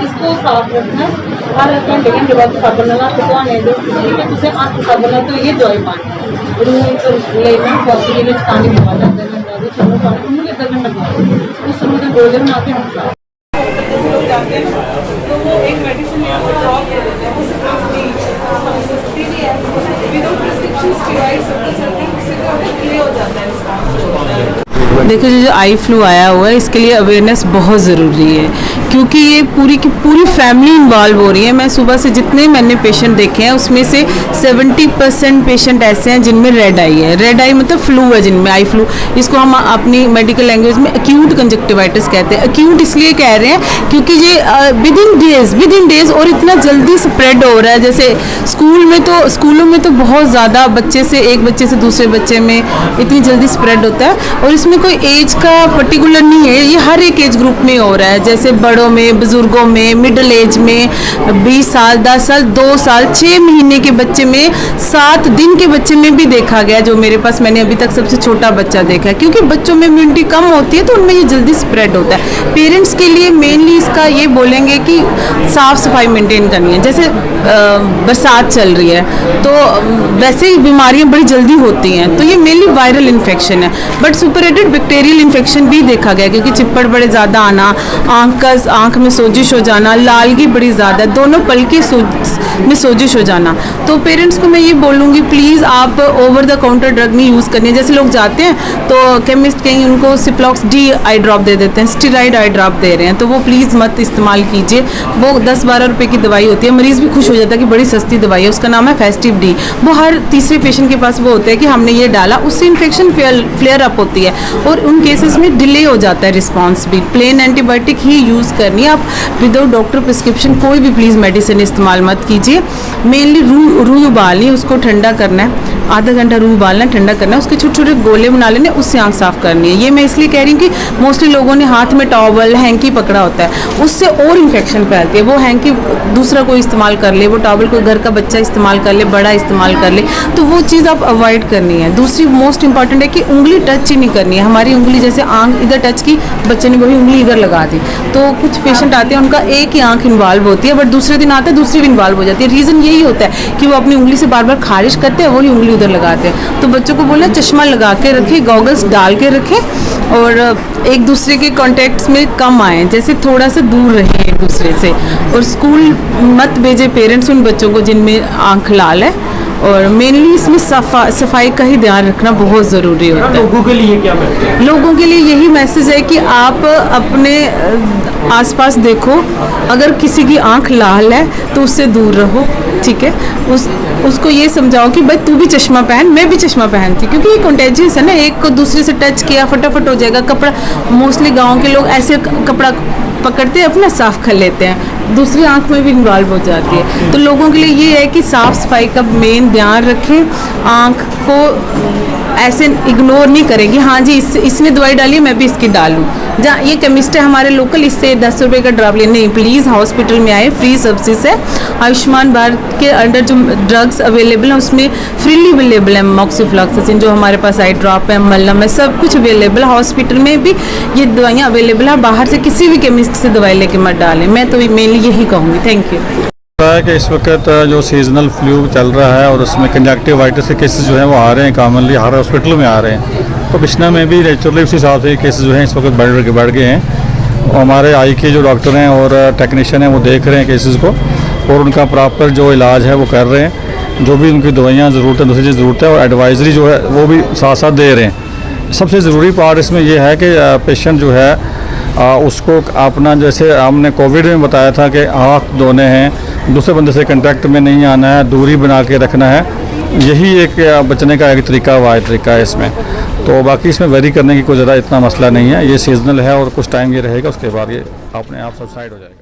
इसको साफ रखना हर घंटे घंटे बाद साबन नाल हत्थ धोने दे तुसें हत्थ साबन नाल धोइयै दवाई पानी रूम लेना कॉफी के पानी पवा जाता है चलो पानी उन्हें अद्धा घंटा पाओ उस समय तो गोले बना के हम साफ तो वो एक मेडिसिन यहाँ पर ड्रॉप दे देते हैं वो सस्ती भी है विदाउट प्रिस्क्रिप्शन स्टेरॉइड सब क्लियर हो जाता है इसका। देखो जो आई फ्लू आया हुआ है इसके लिए अवेयरनेस बहुत ज़रूरी है क्योंकि ये पूरी की पूरी फैमिली इन्वॉल्व हो रही है। मैं सुबह से जितने मैंने पेशेंट देखे हैं उसमें से 70% पेशेंट ऐसे हैं जिनमें रेड आई है। रेड आई मतलब फ्लू है जिनमें आई फ्लू, इसको हम अपनी मेडिकल लैंग्वेज में एक्यूट कंजक्टिवाइटिस कहते हैं। एक्यूट इसलिए कह रहे हैं क्योंकि ये विद इन डेज और इतना जल्दी स्प्रेड हो रहा है। जैसे स्कूलों में तो बहुत ज़्यादा बच्चे से एक बच्चे से दूसरे बच्चे में इतनी जल्दी स्प्रेड होता है और इसमें कोई एज का पर्टिकुलर नहीं है, ये हर एक एज ग्रुप में हो रहा है। जैसे बड़ों में, बुजुर्गों में, मिडिल एज में, 20 साल, 10 साल, 2 साल, 6 महीने के बच्चे में, 7 दिन के बच्चे में भी देखा गया। जो मेरे पास मैंने अभी तक सबसे छोटा बच्चा देखा है क्योंकि बच्चों में इम्यूनिटी कम होती है तो उनमें ये जल्दी स्प्रेड होता है। पेरेंट्स के लिए मेनली इसका ये बोलेंगे कि साफ़ सफाई मेंटेन करनी है। जैसे बरसात चल रही है तो वैसे ही बीमारियां बड़ी जल्दी होती हैं तो ये मेनली वायरल इन्फेक्शन है। बट सुपरेटेड बैक्टीरियल इन्फेक्शन भी देखा गया क्योंकि चिप्पड़ बड़े ज़्यादा आना, आँख में सोजिश हो जाना, लालगी बड़ी ज़्यादा, दोनों पल के में सोजिश हो जाना। तो पेरेंट्स को मैं ये बोलूँगी प्लीज़ आप ओवर द काउंटर ड्रग नहीं यूज़ करनी है। जैसे लोग जाते हैं तो केमिस्ट कहीं उनको सिप्लॉक्स डी आई ड्रॉप दे देते हैं, स्टेरॉइड आई ड्रॉप दे रहे हैं, तो वो प्लीज़ मत इस्तेमाल कीजिए। वो 10-12 रुपये की दवाई होती है, मरीज़ भी खुश हो जाता है कि बड़ी सस्ती दवाई है, उसका नाम है फेस्टिव डी। वो हर तीसरे पेशेंट के पास वो होता है कि हमने ये डाला, उससे इन्फेक्शन फ्लेयर अप होती है और उन केसेस में डिले हो जाता है रिस्पॉन्स भी। प्लेन एंटीबायोटिक ही यूज़ करनी है आप, विदाउट डॉक्टर प्रिस्क्रिप्शन कोई भी प्लीज़ मेडिसिन इस्तेमाल मत कीजिए। मेनली रूह उबालनी है, उसको ठंडा करना है, आधा घंटा रूह उबालना है, ठंडा करना है, उसके छोटे छोटे गोले बना लेने, उससे आँख साफ़ करनी है। ये मैं इसलिए कह रही हूँ कि मोस्टली लोगों ने हाथ में टॉवल हैंकी पकड़ा होता है, उससे और इन्फेक्शन फैलती है। वो हैंकी दूसरा कोई इस्तेमाल कर ले, वो टॉवल कोई घर का बच्चा इस्तेमाल कर ले, बड़ा इस्तेमाल कर ले, तो वो चीज़ आप अवॉइड करनी है। दूसरी मोस्ट इंपॉर्टेंट है कि उंगली टच ही नहीं करनी है। हमारी उंगली जैसे आँख इधर टच की, बच्चे ने वही उंगली इधर लगा दी, तो कुछ पेशेंट आते हैं उनका एक ही आँख इन्वॉल्व होती है बट दूसरे दिन आता है दूसरी भी इन्वॉल्व हो जाती है। रीज़न यही होता है कि वो अपनी उंगली से बार बार खारिश करते हैं, वही उंगली उधर लगाते हैं। तो बच्चों को बोला चश्मा लगा के रखें, गॉगल्स डाल के रखें और एक दूसरे के कॉन्टैक्ट्स में कम आएँ, जैसे थोड़ा सा दूर रहें एक दूसरे से। और स्कूल मत भेजे पेरेंट्स उन बच्चों को जिनमें आँख लाल है। और मेनली इसमें सफाई का ही ध्यान रखना बहुत ज़रूरी होता है। लोगों के लिए क्या मैसेज है? लोगों के लिए यही मैसेज है कि आप अपने आसपास देखो, अगर किसी की आंख लाल है तो उससे दूर रहो, ठीक है। उसको ये समझाओ कि भाई तू भी चश्मा पहन, मैं भी चश्मा पहनती, क्योंकि ये कंटेजियस है ना, एक को दूसरे से टच किया फटाफट हो जाएगा। कपड़ा मोस्टली गाँव के लोग ऐसे कपड़ा पकड़ते हैं अपना साफ कर लेते हैं, दूसरी आंख में भी इन्वॉल्व हो जाती है। तो लोगों के लिए ये है कि साफ़ सफाई का मेन ध्यान रखें, आंख को ऐसे इग्नोर नहीं करेंगे, हाँ जी इसने दवाई डाली है मैं भी इसकी डालूं। जहाँ ये केमिस्ट है हमारे लोकल, इससे 10 रुपये का ड्रॉप ले, नहीं, प्लीज़ हॉस्पिटल में आए, फ्री सर्विस है। आयुष्मान भारत के अंडर जो ड्रग्स अवेलेबल हैं उसमें फ्रीली अवेलेबल है। मॉक्सिफ्लॉक्सासिन जो हमारे पास आई ड्रॉप है, मल्लम है, सब कुछ अवेलेबल है। हॉस्पिटल में भी ये दवाइयाँ अवेलेबल है, बाहर से किसी भी केमिस्ट से दवाई लेके मत डालें, मैं तो मेनली यही कहूँगी। Thank you. है कि इस वक्त जो सीजनल फ्लू चल रहा है और उसमें कंजक्टिवाइटिस के केसेस जो हैं वो आ रहे हैं, कॉमनली हर हॉस्पिटल में आ रहे हैं। तो बिश्ना में भी नेचुरली उसी हिसाब से केसेस जो हैं इस वक्त बढ़ गए हैं। हमारे आई के जो डॉक्टर हैं और टेक्नीशियन हैं वो देख रहे हैं केसेस को और उनका प्रॉपर जो इलाज है वो कर रहे हैं। जो भी उनकी दवाइयाँ ज़रूरत है, दूसरी चीज़ ज़रूरत है, और एडवाइजरी जो है वो भी साथ साथ दे रहे हैं। सबसे ज़रूरी पार्ट इसमें यह है कि पेशेंट जो है उसको अपना, जैसे हमने कोविड में बताया था कि हाथ धोने हैं, दूसरे बंदे से कांटेक्ट में नहीं आना है, दूरी बना के रखना है, यही एक बचने का एक तरीका है इसमें। तो बाकी इसमें वेरी करने की कोई ज़्यादा इतना मसला नहीं है, ये सीजनल है और कुछ टाइम ये रहेगा, उसके बाद ये अपने आप सबसाइड हो जाएगा।